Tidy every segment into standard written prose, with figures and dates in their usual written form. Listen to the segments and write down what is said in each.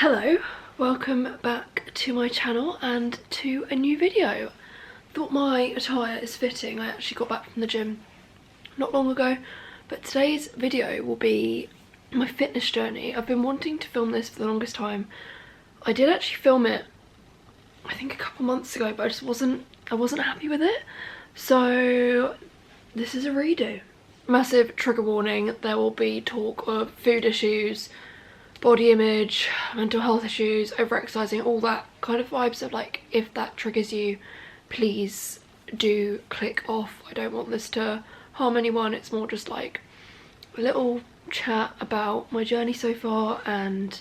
Hello, welcome back to my channel and to a new video. Thought my attire is fitting. I actually got back from the gym not long ago, but today's video will be my fitness journey. I've been wanting to film this for the longest time. I did actually film it I think a couple months ago, but I wasn't happy with it, so this is a redo. Massive trigger warning, there will be talk of food issues, body image, mental health issues, overexercising, all that kind of vibes. So like, if that triggers you, please do click off. I don't want this to harm anyone. It's more just like a little chat about my journey so far and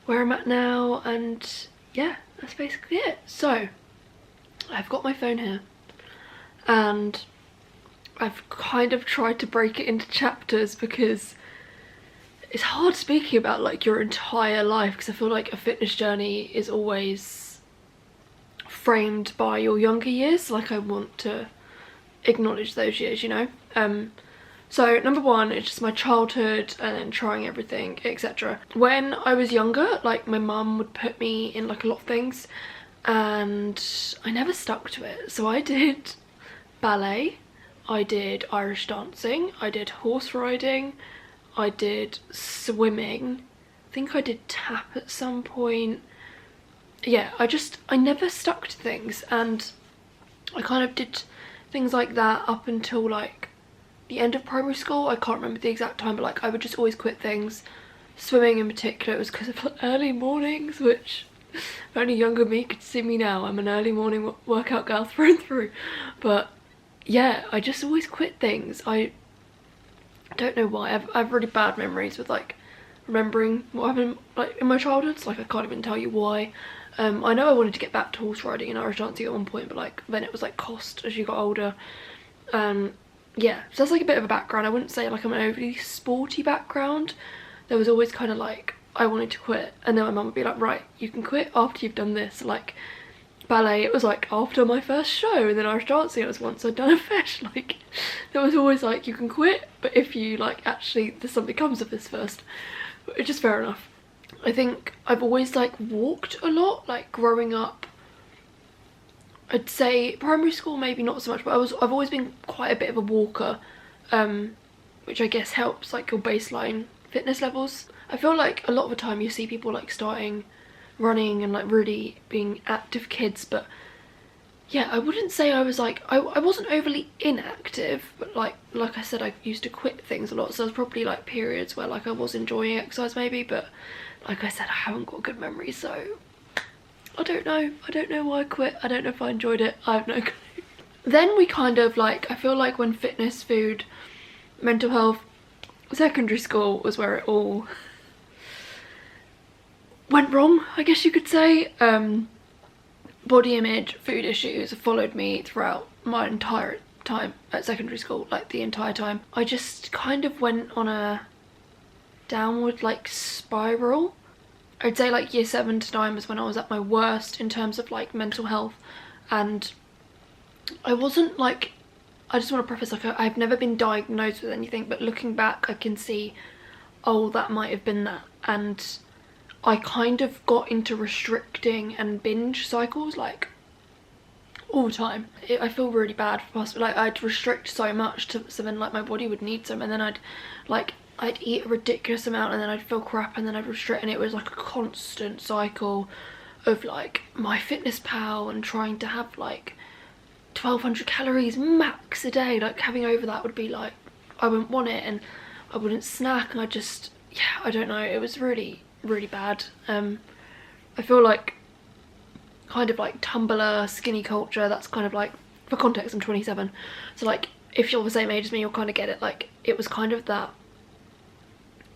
where I'm at now, and yeah, that's basically it. So I've got my phone here and I've kind of tried to break it into chapters because it's hard speaking about like your entire life, because I feel like a fitness journey is always framed by your younger years. Like, I want to acknowledge those years, you know. So number one, it's just my childhood and then trying everything, etc. When I was younger, like, my mum would put me in like a lot of things and I never stuck to it. So I did ballet, I did Irish dancing, I did horse riding, I did swimming, I think I did tap at some point. Yeah, I never stuck to things, and I kind of did things like that up until like the end of primary school. I can't remember the exact time, but like I would just always quit things. Swimming in particular, it was because of early mornings, which if only younger me could see me now. I'm an early morning workout girl through and through. But yeah, I just always quit things. I don't know why. I have really bad memories with like remembering what happened like in my childhood, so like I can't even tell you why. I know I wanted to get back to horse riding and Irish dancing at one point, but like then it was like cost as you got older. Yeah, so that's like a bit of a background. I wouldn't say like I'm an overly sporty background. There was always kind of like, I wanted to quit, and then my mum would be like, right, you can quit after you've done this. Like ballet, it was like after my first show, and then Irish dancing, it was once I'd done a fesh. Like, there was always like, you can quit, but if you like actually there's something comes of this first, which is fair enough. I think I've always like walked a lot, like growing up. I'd say primary school maybe not so much, but I've always been quite a bit of a walker, which I guess helps like your baseline fitness levels. I feel like a lot of the time you see people like starting running and like really being active kids, but yeah, I wouldn't say I was like, I wasn't overly inactive, but like I said, I used to quit things a lot, so there's probably like periods where like I was enjoying exercise maybe, but like I said, I haven't got good memories, so I don't know why I quit. I don't know if I enjoyed it, I have no clue. Then we kind of like, I feel like when fitness, food, mental health, secondary school was where it all went wrong, I guess you could say. Body image, food issues have followed me throughout my entire time at secondary school, like the entire time. I just kind of went on a downward like spiral. I'd say like year 7 to 9 was when I was at my worst in terms of like mental health, and I wasn't like, I just want to preface, like I've never been diagnosed with anything, but looking back I can see, oh, that might have been that. And I kind of got into restricting and binge cycles like all the time. I feel really bad for past, like I'd restrict so much so then like my body would need some, and then I'd eat a ridiculous amount and then I'd feel crap and then I'd restrict, and it was like a constant cycle of like MyFitnessPal and trying to have like 1200 calories max a day. Like having over that would be like, I wouldn't want it, and I wouldn't snack, and I just, yeah, I don't know, it was really bad. I feel like kind of like Tumblr, skinny culture, that's kind of like, for context, I'm 27, so like if you're the same age as me you'll kind of get it. Like it was kind of that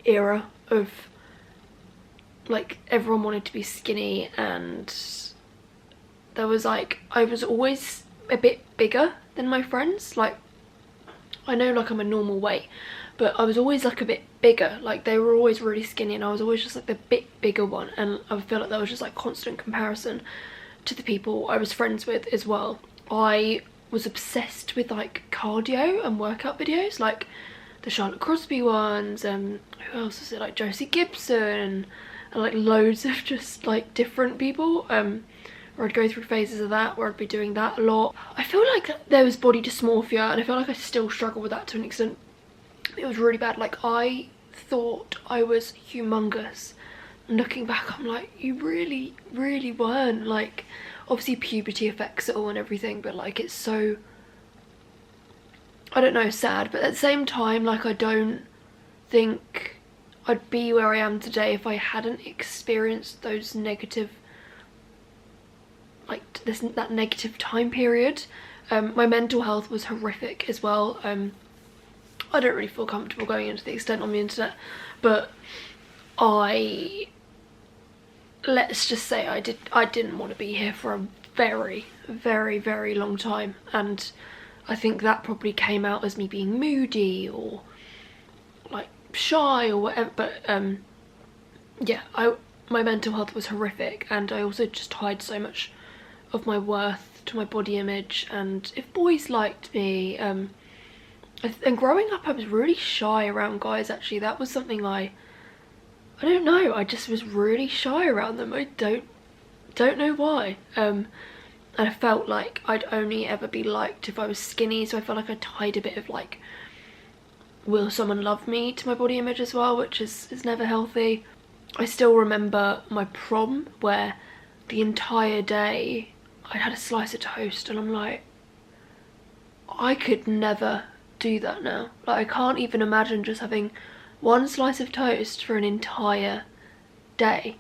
era of like everyone wanted to be skinny, and there was like, I was always a bit bigger than my friends. Like I know like I'm a normal weight, but I was always like a bit bigger. Like they were always really skinny and I was always just like the bit bigger one, and I feel like there was just like constant comparison to the people I was friends with as well. I was obsessed with like cardio and workout videos, like the Charlotte Crosby ones, and who else was it, like Josie Gibson, and like loads of just like different people. Or I'd go through phases of that where I'd be doing that a lot. I feel like there was body dysmorphia, and I feel like I still struggle with that to an extent. It was really bad. Like, I thought I was humongous. And looking back, I'm like, you really, really weren't. Like, obviously puberty affects it all and everything, but like, it's so, I don't know, sad. But at the same time, like, I don't think I'd be where I am today if I hadn't experienced those negative, like that negative time period. My mental health was horrific as well. I don't really feel comfortable going into the extent on the internet, but let's just say I didn't want to be here for a very, very, very long time, and I think that probably came out as me being moody or like shy or whatever. But yeah, my mental health was horrific, and I also just tied so much of my worth to my body image. And if boys liked me, and growing up I was really shy around guys. Actually, that was something I don't know, I just was really shy around them. I don't know why. And I felt like I'd only ever be liked if I was skinny, so I felt like I tied a bit of like, will someone love me, to my body image as well, which is never healthy. I still remember my prom, where the entire day I'd had a slice of toast, and I'm like, I could never do that now. Like, I can't even imagine just having one slice of toast for an entire day.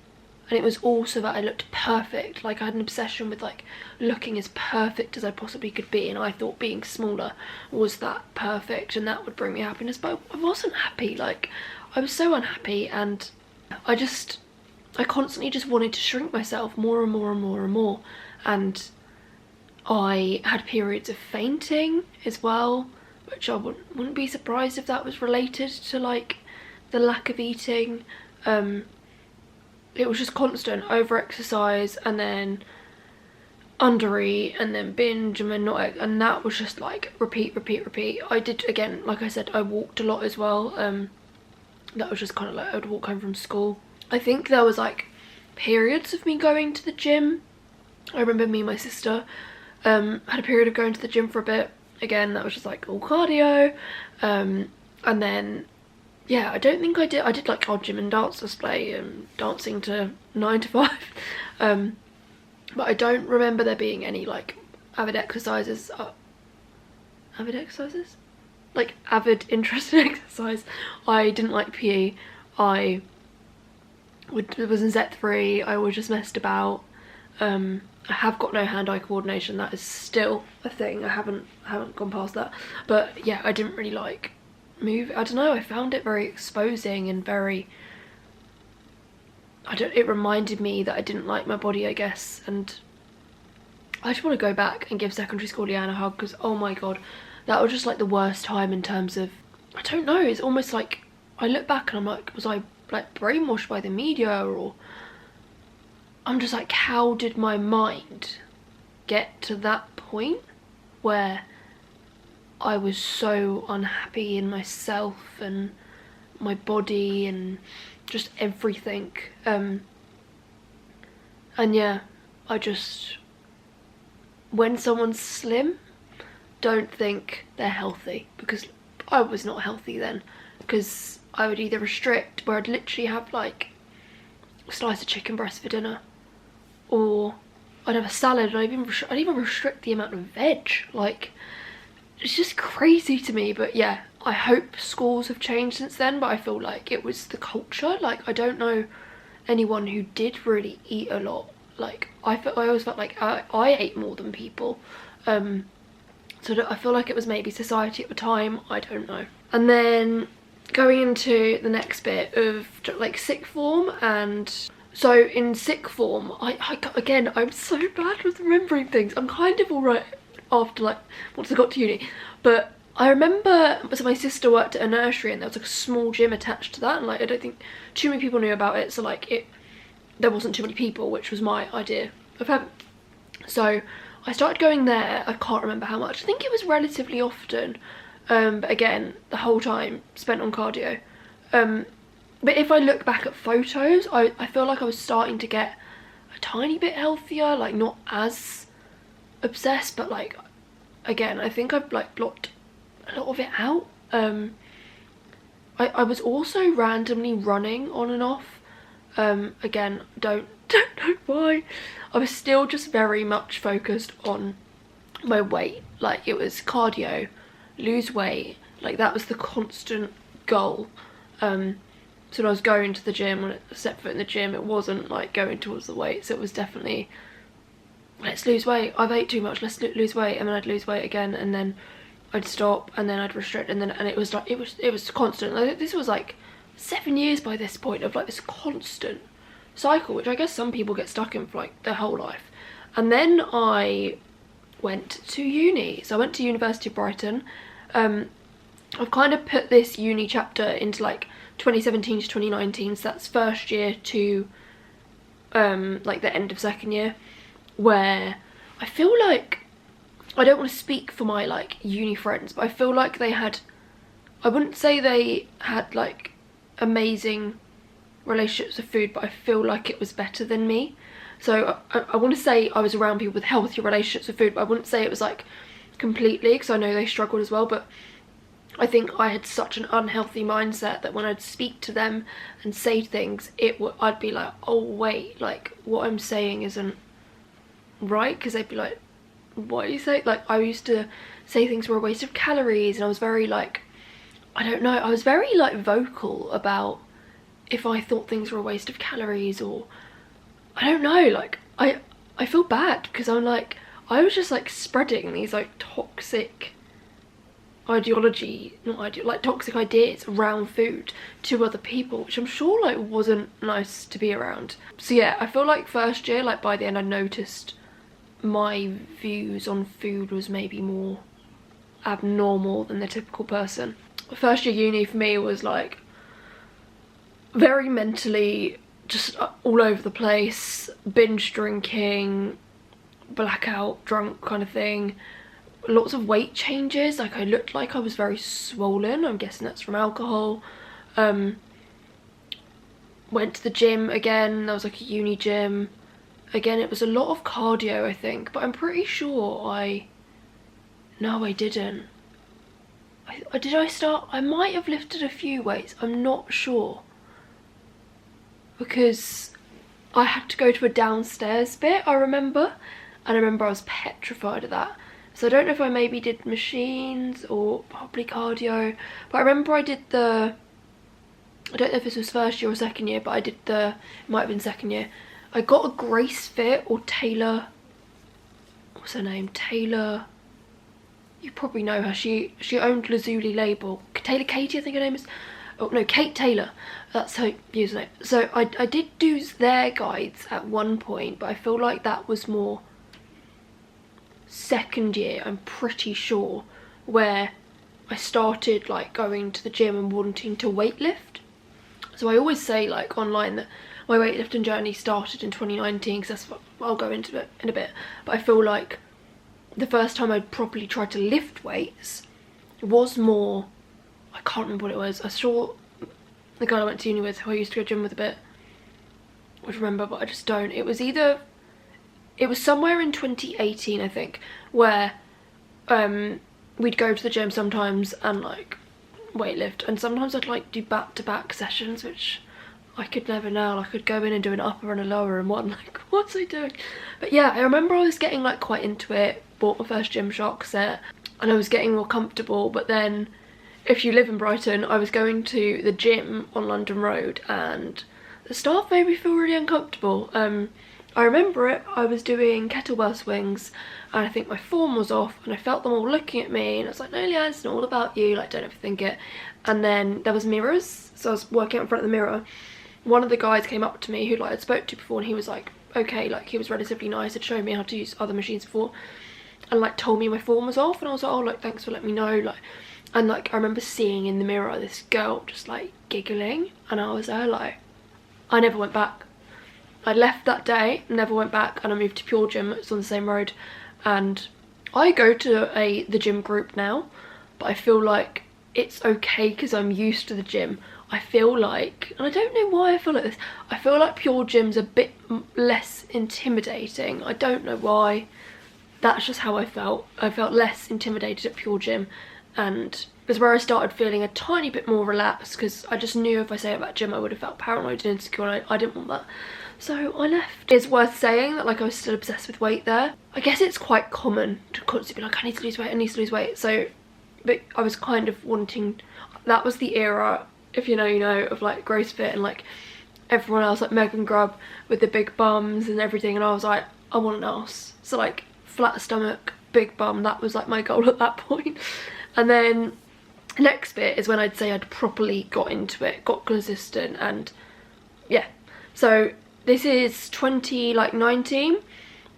And it was also that I looked perfect. Like, I had an obsession with like looking as perfect as I possibly could be, and I thought being smaller was that perfect and that would bring me happiness. But I wasn't happy. Like, I was so unhappy, and I constantly just wanted to shrink myself more and more and more and more. And I had periods of fainting as well, which I wouldn't be surprised if that was related to like the lack of eating. It was just constant over exercise, and then under eat, and then binge, and then not, and that was just like repeat. I did, again, like I said, I walked a lot as well. That was just kind of like I would walk home from school. I think there was like periods of me going to the gym. I remember me and my sister had a period of going to the gym for a bit. Again, that was just like all cardio. And then, yeah, I don't think I did like our gym and dance display, dancing to 9 to 5. But I don't remember there being any like avid exercises. Like avid interest in exercise. I didn't like PE. I was in Set 3. I was just messed about. I have got no hand-eye coordination. That is still a thing. I haven't gone past that. But yeah, I didn't really like move. I don't know, I found it very exposing and very, it reminded me that I didn't like my body, I guess. And I just want to go back and give secondary school Leanne a hug, because oh my god, that was just like the worst time in terms of, I don't know, it's almost like I look back and I'm like, was I like brainwashed by the media, or I'm just like, how did my mind get to that point where I was so unhappy in myself and my body and just everything. And yeah, when someone's slim, don't think they're healthy, because I was not healthy then, because I would either restrict, where I'd literally have like a slice of chicken breast for dinner, or I'd have a salad, and I'd even restrict the amount of veg. Like, it's just crazy to me. But yeah, I hope schools have changed since then, but I feel like it was the culture. Like, I don't know anyone who did really eat a lot. Like, I always felt like I ate more than people. So I feel like it was maybe society at the time, I don't know. And then going into the next bit of like sixth form, and so in sixth form, again, I'm so bad with remembering things. I'm kind of alright after, like, once I got to uni. But I remember, so my sister worked at a nursery, and there was like a small gym attached to that, and like, I don't think too many people knew about it, so like there wasn't too many people, which was my idea of having. So I started going there. I can't remember how much. I think it was relatively often. But again, the whole time spent on cardio. But if I look back at photos, I feel like I was starting to get a tiny bit healthier, like not as obsessed, but like, again, I think I've like blocked a lot of it out. I was also randomly running on and off. Again, don't know why. I was still just very much focused on my weight. Like, it was cardio, lose weight, like that was the constant goal. So when I was going to the gym, when I set foot in the gym, it wasn't like going towards the weights. It was definitely, let's lose weight. I've ate too much, let's lose weight. And then I'd lose weight again, and then I'd stop, and then I'd restrict, and it was like, it was constant. Like, this was like 7 years by this point of like this constant cycle, which I guess some people get stuck in for like their whole life. And then I went to uni. So I went to University of Brighton. I've kind of put this uni chapter into like 2017 to 2019, so that's first year to like the end of second year, where I feel like, I don't want to speak for my like uni friends, but I feel like they had, I wouldn't say they had like amazing relationships with food, but I feel like it was better than me. So I want to say I was around people with healthy relationships with food, but I wouldn't say it was like completely, because I know they struggled as well. But I think I had such an unhealthy mindset that when I'd speak to them and say things, I'd be like, oh wait, like what I'm saying isn't right, because they'd be like, what are you saying? Like, I used to say things were a waste of calories, and I was very like, I don't know, I was very like vocal about if I thought things were a waste of calories, or I don't know, like I feel bad because I'm like, I was just like spreading these like toxic like toxic ideas around food to other people, which I'm sure like wasn't nice to be around. So yeah, I feel like first year, like by the end, I noticed my views on food was maybe more abnormal than the typical person. First year uni for me was like very mentally just all over the place, binge drinking, blackout drunk kind of thing, lots of weight changes. Like, I looked like I was very swollen, I'm guessing that's from alcohol. Went to the gym again, there was like a uni gym. Again, it was a lot of cardio, I think, but I'm pretty sure no, I didn't. Did I start? I might have lifted a few weights, I'm not sure. Because I had to go to a downstairs bit, I remember. And I remember I was petrified of that. So I don't know if I maybe did machines or probably cardio. But I remember I did I don't know if this was first year or second year, but I did it might have been second year. I got a Grace Fit or Taylor, what's her name? Taylor, you probably know her. She owned Lazuli label. Taylor Katie, I think her name is. Oh no, Kate Taylor, that's her username. So I did do their guides at one point, but I feel like that was more second year, I'm pretty sure, where I started like going to the gym and wanting to weightlift. So I always say like online that my weightlifting journey started in 2019, because that's what I'll go into it in a bit. But I feel like the first time I properly tried to lift weights was more, I can't remember what it was. I saw the girl I went to uni with, who I used to go gym with a bit, would remember, but I just don't. It was somewhere in 2018, I think, where we'd go to the gym sometimes and like weightlift, and sometimes I'd like do back-to-back sessions, which I could never now. Like, I could go in and do an upper and a lower in one, like what's I doing? But yeah, I remember I was getting like quite into it, bought my first Gymshark set, and I was getting more comfortable. But then, if you live in Brighton, I was going to the gym on London Road, and the staff made me feel really uncomfortable. I remember it, I was doing kettlebell swings, and I think my form was off, and I felt them all looking at me, and I was like, no, Leah, it's not all about you, like, don't overthink it. And then there was mirrors, so I was working out in front of the mirror. One of the guys came up to me who like I'd spoke to before, and he was like, okay, like he was relatively nice, had shown me how to use other machines before, and like told me my form was off, and I was like, oh, like thanks for letting me know. Like, and like I remember seeing in the mirror this girl just like giggling, and I was there like, I never went back. I left that day, never went back, and I moved to Pure Gym. It's on the same road, and I go to the gym group now, but I feel like it's okay because I'm used to the gym. I feel like, and I don't know why I feel like this, I feel like Pure Gym's a bit less intimidating. I don't know why. That's just how I felt. I felt less intimidated at Pure Gym, and it's where I started feeling a tiny bit more relaxed, because I just knew if I say about gym I would have felt paranoid and insecure, and I didn't want that. So I left. It's worth saying that like I was still obsessed with weight there. I guess it's quite common to constantly be like, I need to lose weight, I need to lose weight. So, but I was kind of wanting, that was the era, if you know, you know, of like Grace Fit and like everyone else, like Megan Grubb with the big bums and everything, and I was like, I want an ass. So like flat stomach, big bum, that was like my goal at that point. And then the next bit is when I'd say I'd properly got into it, got consistent, and yeah. So this is 2019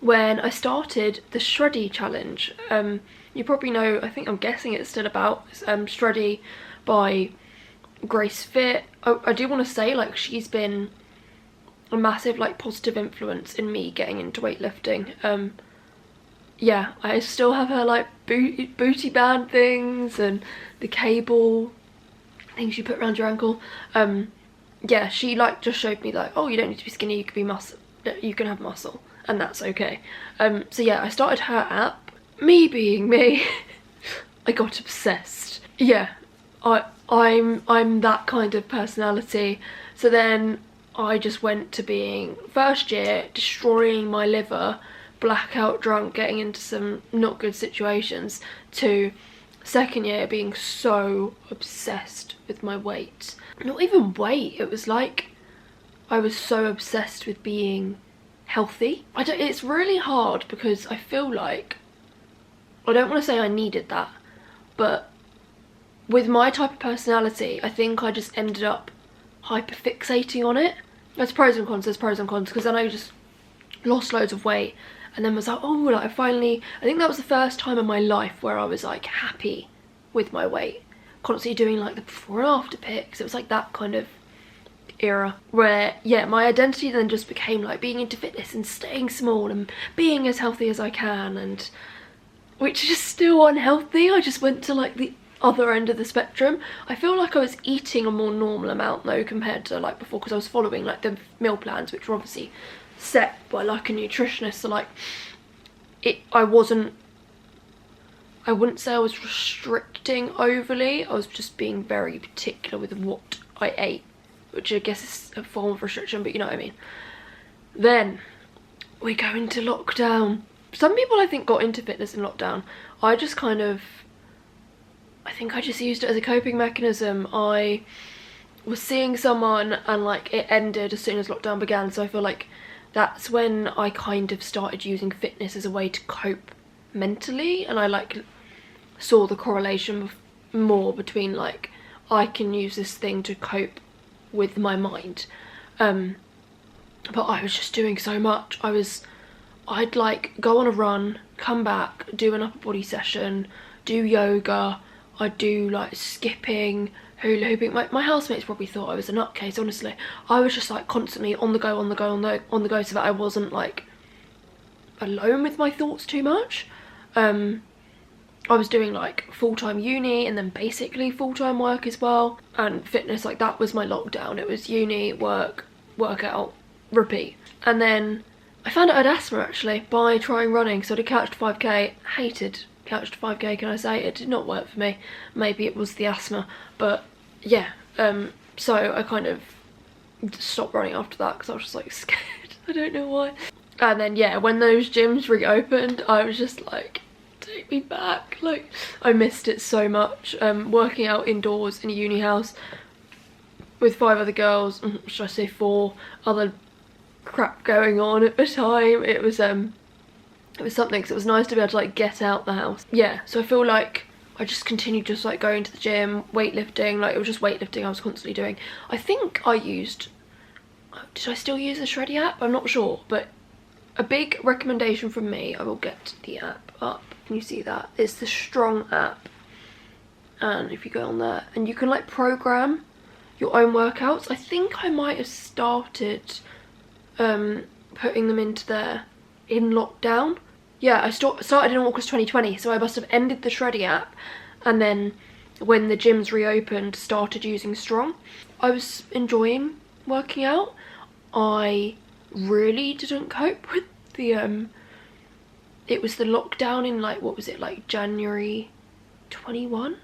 when I started the Shreddy challenge. You probably know, I think, I'm guessing it's still about, Shreddy by Grace Fit. I do want to say, like, she's been a massive like positive influence in me getting into weightlifting. Yeah, I still have her like booty band things and the cable things you put around your ankle. Yeah, she like just showed me like, oh, you don't need to be skinny, you can be muscle, you can have muscle, and that's okay. So yeah, I started her app. Me being me, I got obsessed. Yeah, I'm that kind of personality. So then I just went to being, first year, destroying my liver, blackout drunk, getting into some not good situations, to second year being so obsessed with my weight. Not even weight, it was like I was so obsessed with being healthy. It's really hard because I feel like, I don't want to say I needed that, but with my type of personality, I think I just ended up hyperfixating on it. There's pros and cons, because then I just lost loads of weight and then was like, oh, like I think that was the first time in my life where I was like happy with my weight. Constantly doing like the before and after pics. It was like that kind of era where, yeah, my identity then just became like being into fitness and staying small and being as healthy as I can, and which is still unhealthy. I just went to like the other end of the spectrum. I feel like I was eating a more normal amount though compared to like before, because I was following like the meal plans, which were obviously set by like a nutritionist. So like I wouldn't say I was restricting overly, I was just being very particular with what I ate, which I guess is a form of restriction, but you know what I mean. Then we go into lockdown. Some people I think got into fitness in lockdown. I just kind of, I think I just used it as a coping mechanism. I was seeing someone and like it ended as soon as lockdown began, so I feel like that's when I kind of started using fitness as a way to cope mentally, and I like saw the correlation more between like I can use this thing to cope with my mind. But I was just doing so much. I'd like go on a run, come back, do an upper body session, do yoga, I'd do like skipping, hula hooping. My housemates probably thought I was a nutcase, honestly. I was just like constantly on the go, so that I wasn't like alone with my thoughts too much. I was doing like full-time uni and then basically full-time work as well, and fitness, like that was my lockdown. It was uni, work, workout, repeat. And then I found out I had asthma actually by trying running. So I did Couch to 5k, hated Couch to 5k, can I say? It did not work for me. Maybe it was the asthma, but yeah. So I kind of stopped running after that because I was just like scared. I don't know why. And then yeah, when those gyms reopened, I was just like, take me back. Like I missed it so much. Working out indoors in a uni house with 5 other girls, should I say 4 other crap going on at the time. It was something, because it was nice to be able to like get out the house. Yeah, so I feel like I just continued just like going to the gym, weightlifting. Like it was just weightlifting I was constantly doing. I think I used, did I still use the Shreddy app? I'm not sure, but a big recommendation from me, I will get the app up, can you see that? It's the Strong app, and if you go on there and you can like program your own workouts. I think I might have started putting them into there in lockdown. Yeah, I started in August 2020, so I must have ended the Shreddy app and then when the gyms reopened, started using Strong. I was enjoying working out. I really didn't cope with the it was the lockdown in like, what was it, like January 21?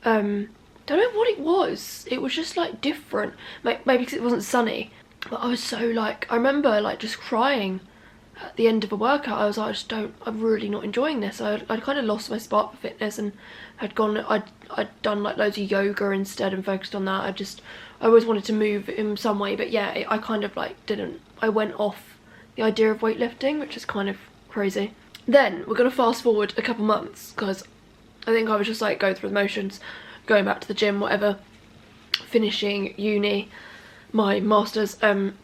Don't know what it was. It was just like different. Maybe because it wasn't sunny. But I was so like, I remember like just crying at the end of a workout. I was like, I'm really not enjoying this. I'd kind of lost my spark for fitness and had gone, I'd done like loads of yoga instead and focused on that. I always wanted to move in some way, but yeah, I kind of like didn't. I went off the idea of weightlifting, which is kind of crazy. Then we're gonna fast forward a couple months, because I think I was just like going through the motions, going back to the gym, whatever, finishing uni, my masters, and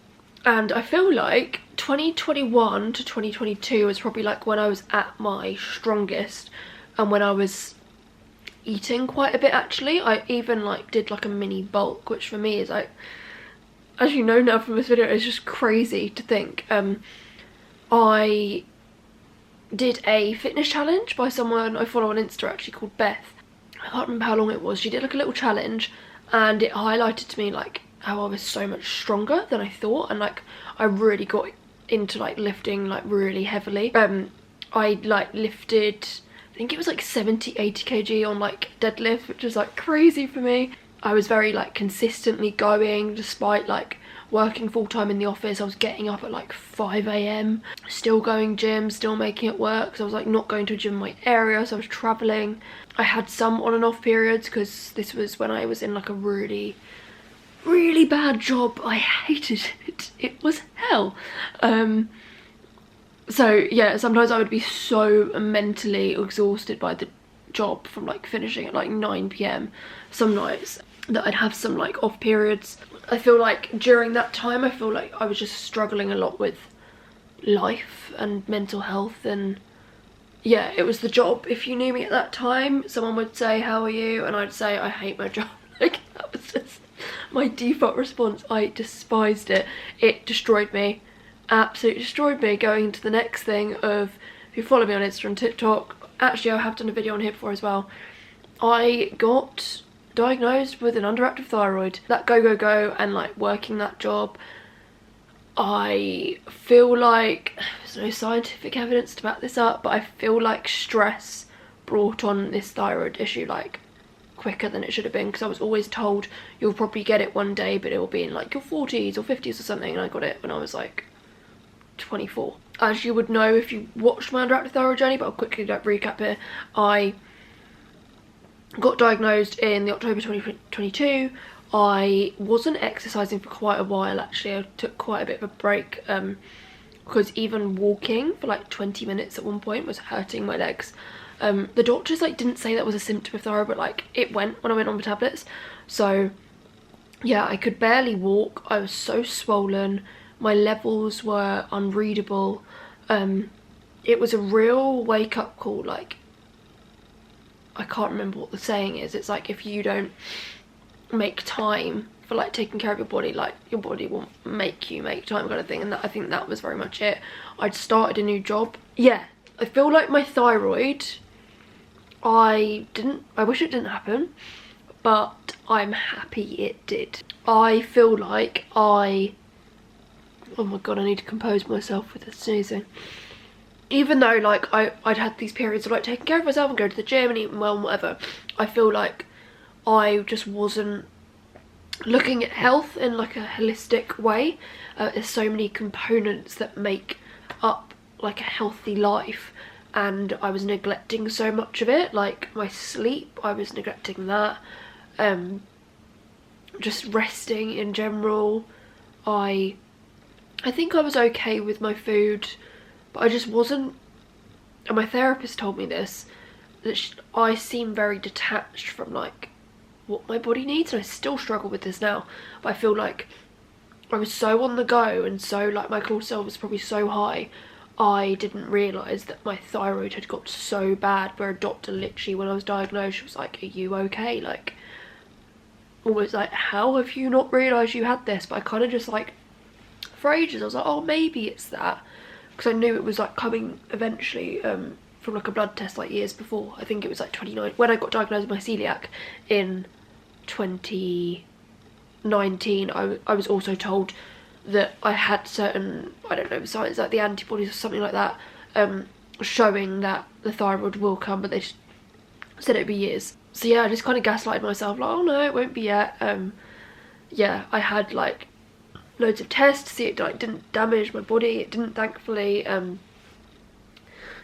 I feel like 2021 to 2022 was probably like when I was at my strongest and when I was eating quite a bit. Actually, I even like did like a mini bulk, which for me is like, as you know now from this video, it's just crazy to think. I did a fitness challenge by someone I follow on Insta, actually, called Beth. I can't remember how long it was. She did like a little challenge and it highlighted to me like how I was so much stronger than I thought, and like I really got into like lifting like really heavily. I like lifted, I think it was like 70-80 kg on like deadlift, which was like crazy for me. I was very like consistently going despite like working full-time in the office. I was getting up at like 5 AM, still going gym, still making it work, because I was like not going to a gym in my area, so I was traveling. I had some on and off periods because this was when I was in like a really bad job. I hated it. It was hell. So yeah, sometimes I would be so mentally exhausted by the job from like finishing at like 9 PM some nights that I'd have some like off periods. I feel like during that time, I feel like I was just struggling a lot with life and mental health, and yeah, it was the job. If you knew me at that time, someone would say, how are you? And I'd say, I hate my job. Like, that was just my default response. I despised it. It destroyed me. Absolutely destroyed me. Going to the next thing of, if you follow me on Insta and TikTok, actually I have done a video on here before as well. I got diagnosed with an underactive thyroid. That go and like working that job, I feel like there's no scientific evidence to back this up, but I feel like stress brought on this thyroid issue like quicker than it should have been, because I was always told you'll probably get it one day, but it will be in like your 40s or 50s or something, and I got it when I was like 24. As you would know if you watched my underactive thyroid journey, but I'll quickly like recap here. I got diagnosed in the October 2022. I wasn't exercising for quite a while, actually. I took quite a bit of a break because even walking for like 20 minutes at one point was hurting my legs. The doctors like didn't say that was a symptom of thyroid, but like it went when I went on the tablets. So yeah, I could barely walk. I was so swollen. My levels were unreadable. It was a real wake-up call. Like, I can't remember what the saying is. It's like, if you don't make time for like taking care of your body, like your body will make you make time, kind of thing. And that, I think that was very much it. I'd started a new job. Yeah, I feel like my thyroid, I wish it didn't happen, but I'm happy it did. I feel like oh my god, I need to compose myself with the sneezing. Even though like I'd had these periods of like taking care of myself and going to the gym and eating well and whatever, I feel like I just wasn't looking at health in like a holistic way. There's so many components that make up like a healthy life, and I was neglecting so much of it. Like my sleep, I was neglecting that. Just resting in general. I think I was okay with my food, but I just wasn't. And my therapist told me this, that I seem very detached from like what my body needs, and I still struggle with this now. But I feel like I was so on the go, and so like my cortisol was probably so high, I didn't realise that my thyroid had got so bad, where a doctor literally, when I was diagnosed, she was like, are you okay? Like, almost like, how have you not realised you had this? But I kind of just like, for ages I was like, oh maybe it's that, because I knew it was like coming eventually from like a blood test like years before. I think it was like 29 when I got diagnosed with my celiac in 2019. I was also told that I had certain, I don't know, signs like the antibodies or something like that, showing that the thyroid will come, but they just said it'd be years. So yeah, I just kind of gaslighted myself like, oh no, it won't be yet. Yeah, I had like loads of tests to see it like didn't damage my body. It didn't, thankfully.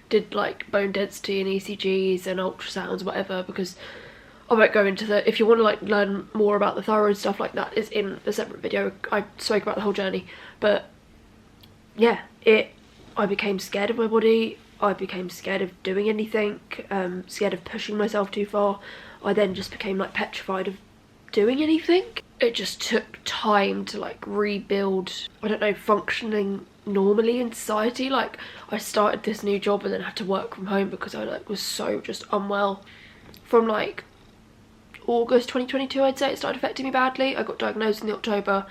Did like bone density and ECGs and ultrasounds, whatever, because I won't go into the, if you want to like learn more about the thyroid stuff like that, is in a separate video. I spoke about the whole journey. But yeah, I became scared of my body. I became scared of doing anything, scared of pushing myself too far. I then just became like petrified of doing anything. It just took time to like rebuild, I don't know, functioning normally in society. Like, I started this new job and then had to work from home because I like was so just unwell. From like August 2022, I'd say it started affecting me badly. I got diagnosed in the October,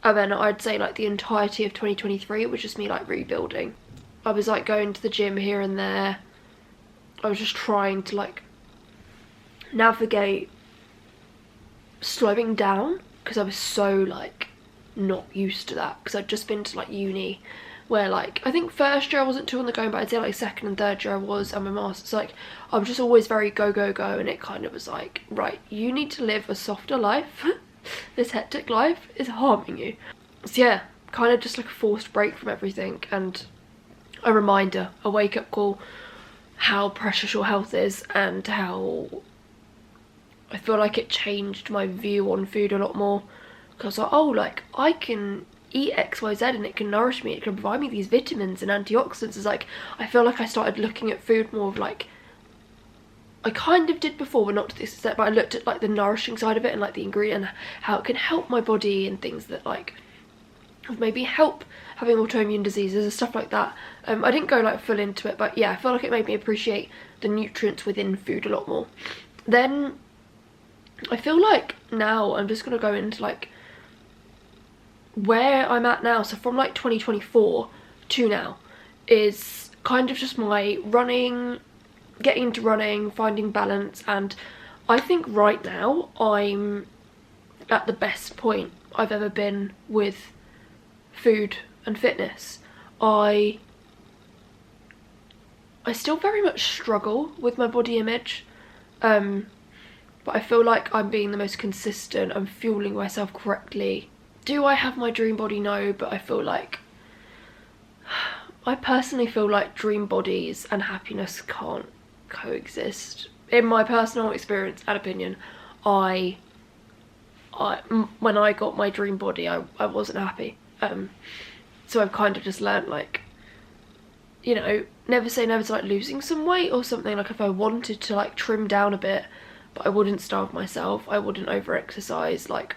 and then I'd say like the entirety of 2023 it was just me like rebuilding. I was like going to the gym here and there. I was just trying to like navigate slowing down because I was so like not used to that, because I'd just been to like uni where like I think first year I wasn't too on the go, but I'd say like second and third year I was, and my master's, like I was just always very go go go, and it kind of was like, right, you need to live a softer life. This hectic life is harming you. So yeah, kind of just like a forced break from everything, and a reminder, a wake-up call, how precious your health is, and how I feel like it changed my view on food a lot more. Because like, oh, like I can eat XYZ and it can nourish me, it can provide me these vitamins and antioxidants. It's like, I feel like I started looking at food more of like, I kind of did before, but not to this extent, but I looked at like the nourishing side of it and like the ingredient and how it can help my body and things that like maybe help having autoimmune diseases and stuff like that. I didn't go like full into it, but yeah, I feel like it made me appreciate the nutrients within food a lot more. Then I feel like now I'm just gonna go into like where I'm at now. So from like 2024 to now is kind of just my running, getting into running, finding balance, and I think right now I'm at the best point I've ever been with food and fitness. I still very much struggle with my body image, but I feel like I'm being the most consistent. I'm fueling myself correctly. Do I have my dream body? No, but I feel like, I personally feel like dream bodies and happiness can't coexist. In my personal experience and opinion, when I got my dream body, I wasn't happy. So I've kind of just learnt, like, you know, never say never to like losing some weight or something. Like if I wanted to like trim down a bit, but I wouldn't starve myself, I wouldn't over exercise. Like,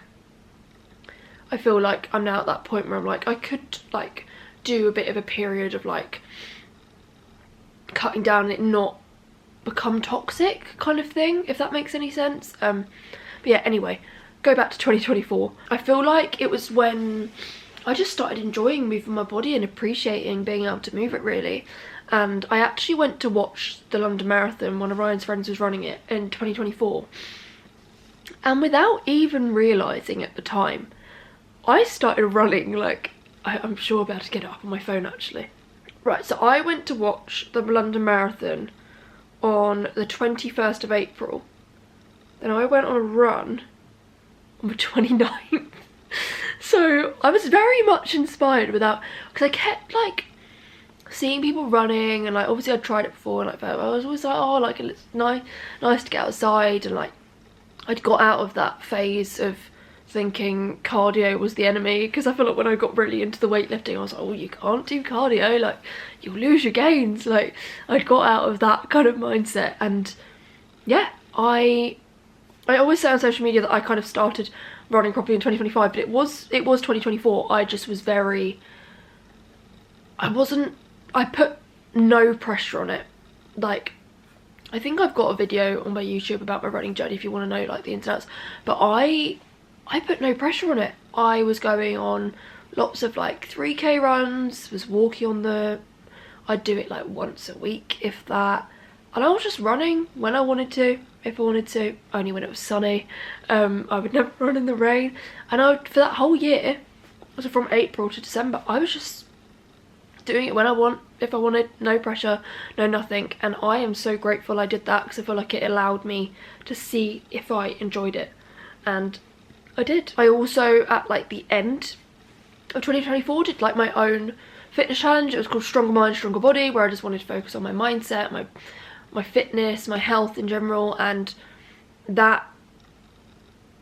I feel like I'm now at that point where I'm like, I could like do a bit of a period of like cutting down and it not become toxic kind of thing, if that makes any sense. But yeah, anyway, go back to 2024. I feel like it was when I just started enjoying moving my body and appreciating being able to move it, really. And I actually went to watch the London Marathon. One of Ryan's friends was running it in 2024, and without even realising at the time, I started running. Like, I'm sure about to get it up on my phone actually. Right, so I went to watch the London Marathon on the 21st of April. Then I went on a run on the 29th. So I was very much inspired without, because I kept like seeing people running, and like obviously I'd tried it before, and like I was always like, oh, like it's nice to get outside, and like I'd got out of that phase of thinking cardio was the enemy, because I feel like when I got really into the weightlifting I was like, oh, you can't do cardio, like you'll lose your gains. Like I'd got out of that kind of mindset, and yeah, I always say on social media that I kind of started running properly in 2025, but it was 2024. I just was very, I put no pressure on it. Like, I think I've got a video on my YouTube about my running journey if you want to know like the ins and outs, but I put no pressure on it. I was going on lots of like 3k runs, was walking on I'd do it like once a week if that. and I was just running when I wanted to, if I wanted to, only when it was sunny. I would never run in the rain, and for that whole year, so from April to December, I was just doing it when I want, if I wanted, no pressure, no nothing. And I am so grateful I did that, because I feel like it allowed me to see if I enjoyed it, and I did. I also, at like the end of 2024, did like my own fitness challenge. It was called Stronger Mind, Stronger Body, where I just wanted to focus on my mindset, my fitness, my health in general. And that,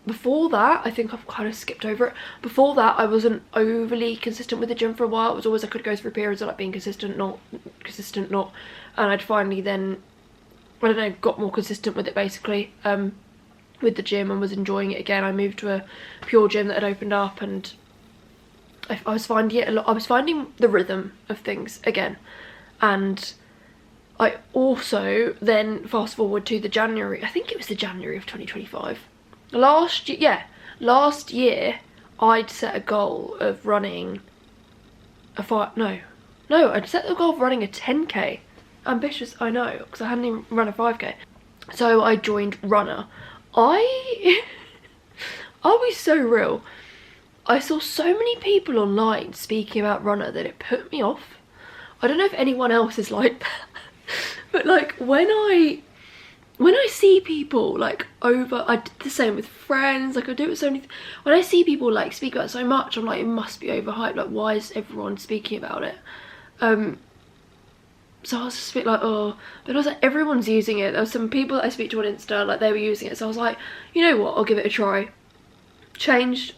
before that, I think I've kind of skipped over it. Before that, I wasn't overly consistent with the gym for a while. It was always, I could go through periods of like being consistent, not, and I'd finally then, I don't know, got more consistent with it basically, with the gym, and was enjoying it again. I moved to a Pure Gym that had opened up, and I was finding it a lot. I was finding the rhythm of things again. And I also then fast forward to the January, I think it was the January of 2025. Last year I'd set a goal of running I'd set the goal of running a 10k. Ambitious, I know, because I hadn't even run a 5k. So I joined Runner. I'll be so real, I saw so many people online speaking about Runner that it put me off. I don't know if anyone else is like that, but like when I see people like I did the same with friends, like I do it with so many, when I see people like speak about it so much, I'm like, it must be overhyped, like why is everyone speaking about it? So I was just a bit like, oh, but I was like, everyone's using it. There were some people that I speak to on Insta, like they were using it, so I was like, you know what, I'll give it a try. Changed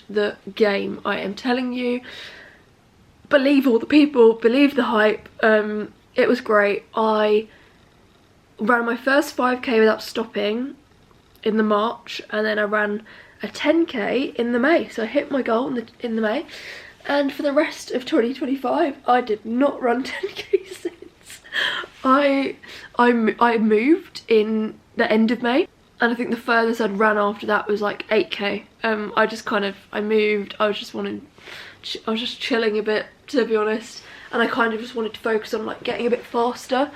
the game, I am telling you. Believe all the people, believe the hype. It was great. I ran my first 5k without stopping in the March, and then I ran a 10k in the May, so I hit my goal in the May. And for the rest of 2025, I did not run 10k since. I moved in the end of May, and I think the furthest I'd ran after that was like 8k. I moved, I was just chilling a bit, to be honest, and I kind of just wanted to focus on like getting a bit faster.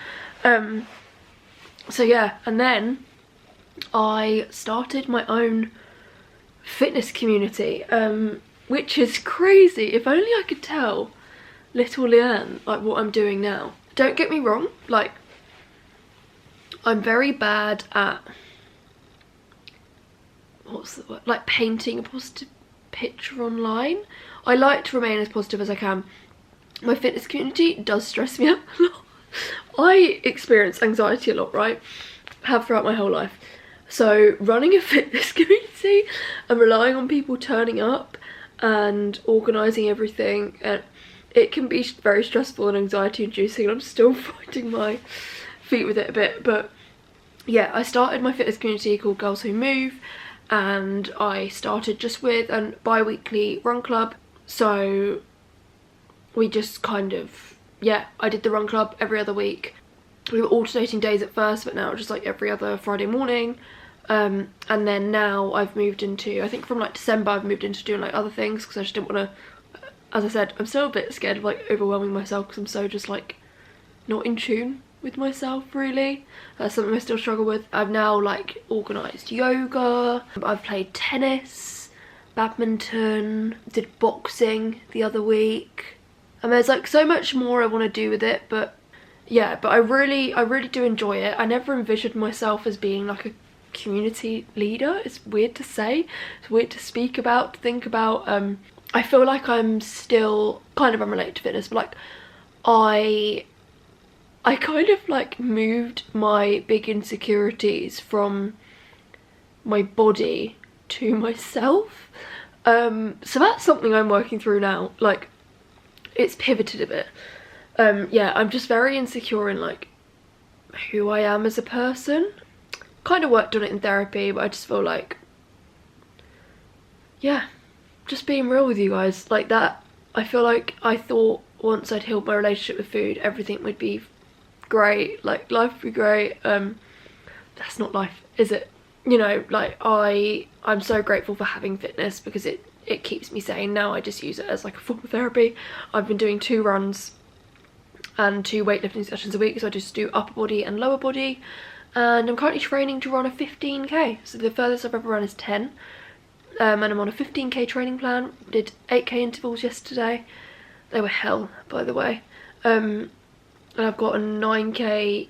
So yeah, and then I started my own fitness community, which is crazy. If only I could tell little Leanne like what I'm doing now. Don't get me wrong, like I'm very bad at, what's the word, like painting a positive picture online. I like to remain as positive as I can. My fitness community does stress me out a lot. I experience anxiety a lot, right? Have throughout my whole life. So running a fitness community and relying on people turning up and organising everything, it can be very stressful and anxiety inducing, and I'm still finding my feet with it a bit. But yeah, I started my fitness community called Girls Who Move, and I started just with a bi-weekly run club. So we just kind of, yeah, I did the run club every other week. We were alternating days at first, but now just like every other Friday morning. And then now I've moved into, I think from like December, I've moved into doing like other things, because I just didn't want to, as I said, I'm still a bit scared of like overwhelming myself, because I'm so just like not in tune with myself really. That's something I still struggle with. I've now like organised yoga, I've played tennis, badminton, did boxing the other week, and there's like so much more I want to do with it. But yeah, but I really do enjoy it. I never envisioned myself as being like a community leader. It's weird to say, it's weird to speak about, to think about. I feel like I'm still kind of unrelated to fitness, but like I kind of like moved my big insecurities from my body to myself. So that's something I'm working through now. Like it's pivoted a bit. Yeah, I'm just very insecure in like who I am as a person. Kind of worked on it in therapy, but I just feel like, yeah, just being real with you guys, like that. I feel like I thought once I'd healed my relationship with food, everything would be great, like life would be great. That's not life, is it? You know, like I'm so grateful for having fitness, because it keeps me sane. Now I just use it as like a form of therapy. I've been doing 2 runs and 2 weightlifting sessions a week, so I just do upper body and lower body. And I'm currently training to run a 15k, so the furthest I've ever run is 10. And I'm on a 15k training plan. Did 8k intervals yesterday. They were hell, by the way. And I've got a 9k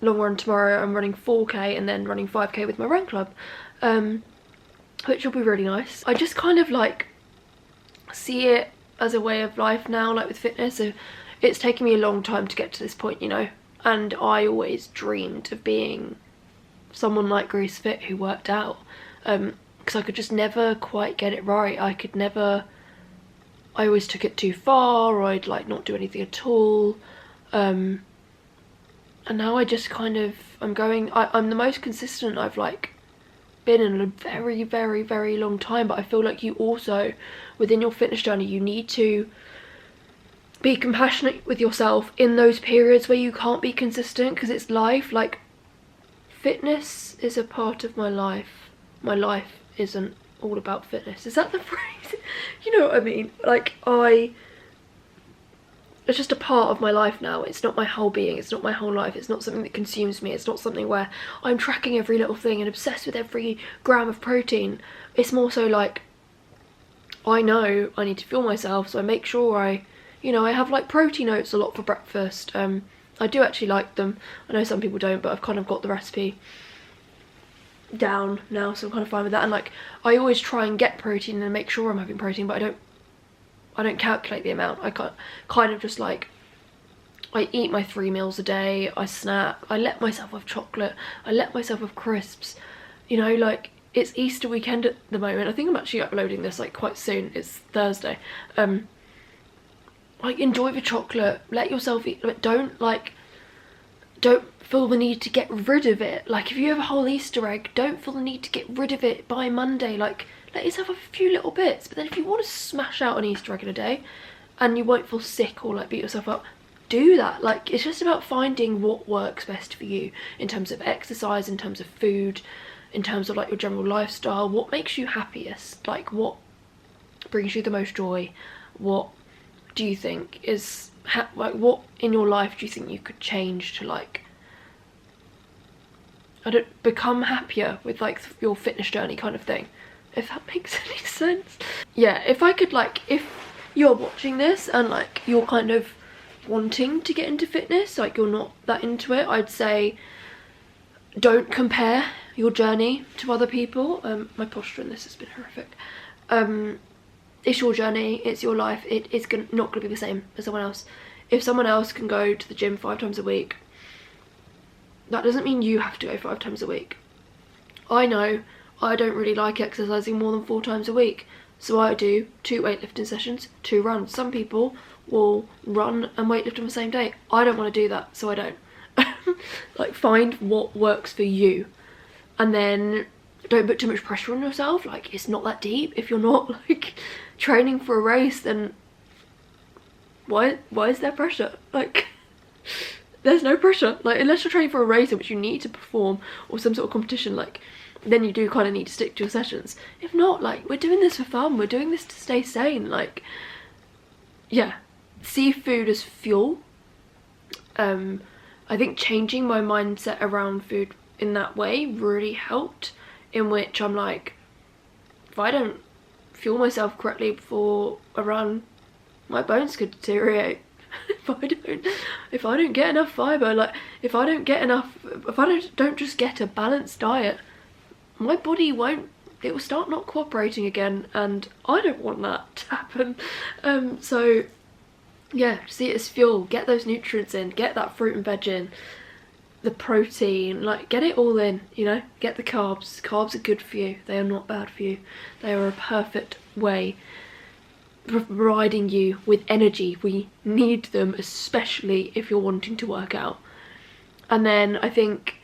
long run tomorrow. I'm running 4k and then running 5k with my run club, which will be really nice. I just kind of like see it as a way of life now, like with fitness. So it's taken me a long time to get to this point, you know, and I always dreamed of being someone like Grace Fit who worked out, because I could just never quite get it right. I always took it too far, or I'd like not do anything at all. And now I just kind of, I'm the most consistent I've like been in a very, very, very long time. But I feel like you also, within your fitness journey, you need to be compassionate with yourself in those periods where you can't be consistent, because it's life. Like, fitness is a part of my life. My life isn't all about fitness. Is that the phrase? You know what I mean? Like, it's just a part of my life now. It's not my whole being. It's not my whole life. It's not something that consumes me. It's not something where I'm tracking every little thing and obsessed with every gram of protein. It's more so like, I know I need to fuel myself, so I make sure I have like protein oats a lot for breakfast. I do actually like them. I know some people don't, but I've kind of got the recipe down now, so I'm kind of fine with that. And like, I always try and get protein and make sure I'm having protein, but I don't calculate the amount. I kind of just like, I eat my 3 meals a day, I snack, I let myself have chocolate, I let myself have crisps, you know. Like, it's Easter weekend at the moment. I think I'm actually uploading this like quite soon. It's Thursday. Like, enjoy the chocolate, let yourself eat. Like, don't feel the need to get rid of it. Like, if you have a whole Easter egg, don't feel the need to get rid of it by Monday. Like, let yourself have a few little bits. But then if you want to smash out an Easter egg in a day and you won't feel sick or like beat yourself up, do that. Like, it's just about finding what works best for you in terms of exercise, in terms of food, in terms of like your general lifestyle. What makes you happiest? Like, what brings you the most joy? What do you think is like, what in your life do you think you could change to like, I don't, become happier with like your fitness journey kind of thing, if that makes any sense? Yeah, if I could, like, if you're watching this and like you're kind of wanting to get into fitness, like you're not that into it, I'd say don't compare your journey to other people. My posture in this has been horrific. It's your journey, it's your life. It is not going to be the same as someone else. If someone else can go to the gym 5 times a week, that doesn't mean you have to go 5 times a week. I know I don't really like exercising more than 4 times a week, so I do 2 weightlifting sessions, 2 runs. Some people will run and weightlift on the same day. I don't want to do that, so I don't. Like, find what works for you, and then don't put too much pressure on yourself. Like, it's not that deep. If you're not like training for a race, then why is there pressure? Like, there's no pressure. Like, unless you're training for a race in which you need to perform or some sort of competition, like, then you do kind of need to stick to your sessions. If not, like, we're doing this for fun. We're doing this to stay sane. Like, yeah, see food as fuel. I think changing my mindset around food in that way really helped, in which I'm like, if I don't fuel myself correctly before a run, my bones could deteriorate. if I don't get enough fibre, like, if I don't just get a balanced diet, my body it will start not cooperating again, and I don't want that to happen. So yeah, see it as fuel. Get those nutrients in, get that fruit and veg in, the protein, like, get it all in, you know. Get the carbs. Carbs are good for you. They are not bad for you. They are a perfect way of providing you with energy. We need them, especially if you're wanting to work out. And then I think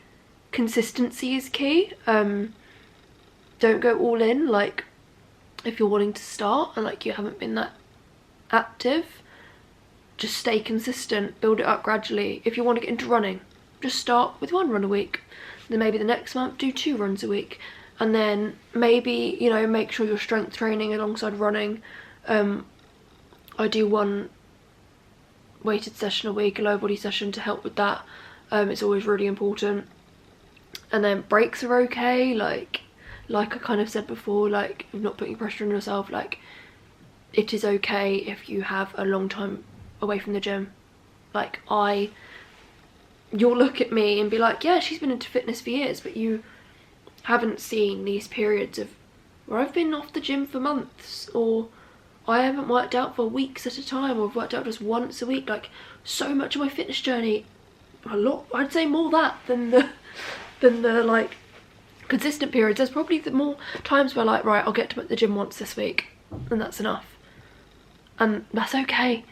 consistency is key. Don't go all in. Like, if you're wanting to start and like you haven't been that active, just stay consistent, build it up gradually. If you want to get into running, just start with 1 run a week, then maybe the next month do 2 runs a week, and then maybe, you know, make sure you're strength training alongside running. I do one weighted session a week, a lower body session to help with that. It's always really important. And then breaks are okay, like I kind of said before, like not putting pressure on yourself. Like it is okay if you have a long time away from the gym. Like you'll look at me and be like, yeah, she's been into fitness for years, but you haven't seen these periods of where I've been off the gym for months, or I haven't worked out for weeks at a time, or I've worked out just once a week. Like so much of my fitness journey, a lot, I'd say more that than the like consistent periods. There's probably the more times where like, right, I'll get to the gym once this week and that's enough, and that's okay.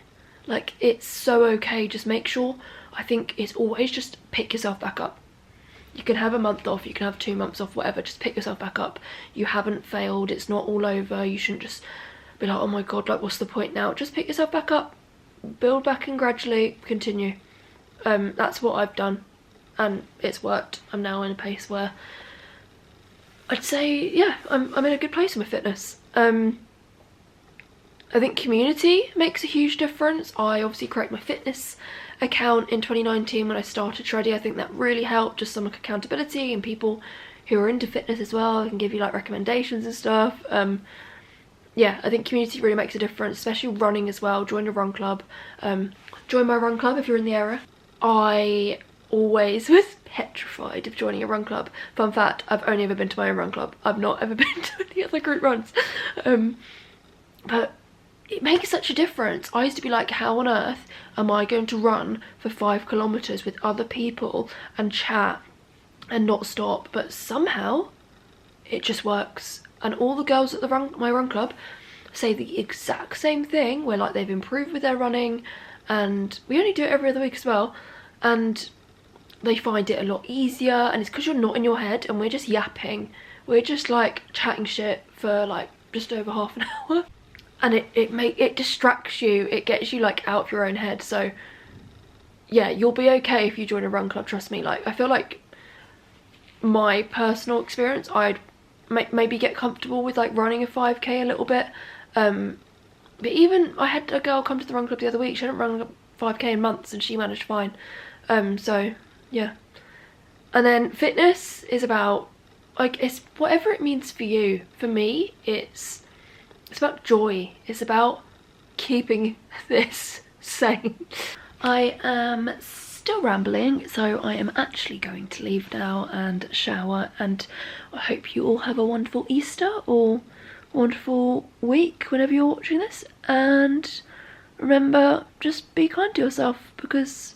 Like it's so okay. Just make sure, I think it's always just pick yourself back up. You can have a month off, you can have 2 months off, whatever, just pick yourself back up. You haven't failed, it's not all over. You shouldn't just be like, oh my god, like what's the point now? Just pick yourself back up, build back and gradually continue. That's what I've done and it's worked. I'm now in a pace where I'd say, yeah, I'm in a good place with my fitness. I think community makes a huge difference. I obviously created my fitness account in 2019 when I started Shreddy. I think that really helped, just some like accountability and people who are into fitness as well. I can give you like recommendations and stuff. Yeah, I think community really makes a difference, especially running as well. Join a run club. Join my run club if you're in the area. I always was petrified of joining a run club. Fun fact, I've only ever been to my own run club. I've not ever been to any other group runs. But it makes such a difference. I used to be like, how on earth am I going to run for 5 kilometers with other people and chat and not stop? But somehow it just works. And all the girls at my run club say the exact same thing, where like they've improved with their running, and we only do it every other week as well, and they find it a lot easier. And it's because you're not in your head and we're just yapping. We're just like chatting shit for like just over half an hour. And it distracts you, it gets you like out of your own head. So yeah, you'll be okay if you join a run club, trust me. Like I feel like my personal experience, I'd maybe get comfortable with like running a 5k a little bit, but even I had a girl come to the run club the other week. She hadn't run a 5k in months and she managed fine. So yeah. And then fitness is about like, it's whatever it means for you. For me, it's about joy. It's about keeping this sane. I am still rambling, so I am actually going to leave now and shower, and I hope you all have a wonderful Easter or wonderful week whenever you're watching this. And remember, just be kind to yourself, because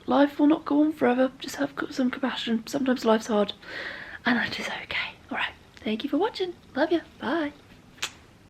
life will not go on forever. Just have some compassion. Sometimes life's hard and that is okay. Alright, thank you for watching. Love you. Bye.